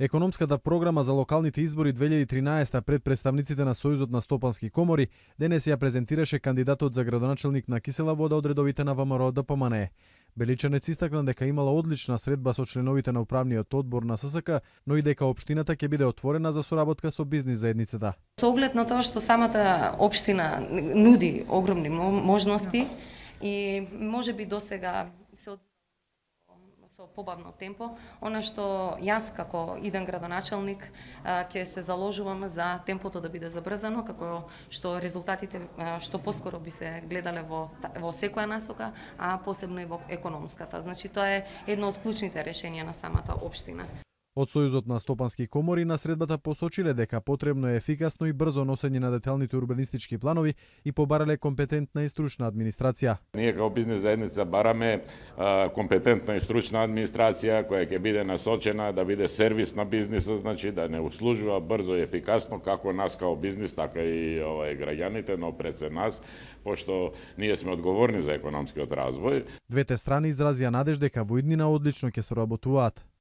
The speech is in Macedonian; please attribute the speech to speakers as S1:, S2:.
S1: Економската програма за локалните избори 2013 пред представниците на Сојузот на стопански комори денес ја презентираше кандидатот за градоначелник на Кисела Вода од редовите на ВМРО ДПМНЕ. Беличанец истакна дека имала одлична средба со членовите на управниот одбор на ССК, но и дека општината ќе биде отворена за соработка со бизнис заедницата.
S2: Со оглед на тоа што самата општина нуди огромни можности и можеби досега се со побавно темпо, она што јас како иден градоначелник ќе се заложувам за темпото да биде забрзано, како што резултатите што поскоро би се гледале во секоја насока, а посебно и во економската. Значи тоа е едно од клучните решенија на самата општина.
S1: Од Сојузот на стопански комори на средбата посочиле дека потребно е ефикасно и брзо носење на деталните урбанистички планови и побарале компетентна и стручна администрација.
S3: Ние како бизнес заедница бараме компетентна и стручна администрација која ќе биде насочена да биде сервис на бизнисот, значи да не услужува брзо и ефикасно како нас како бизнис, така и граѓаните, но пред се нас, пошто ние сме одговорни за економскиот развој.
S1: Двете страни изразија надеж дека во иднина одлично ќе соработуваат.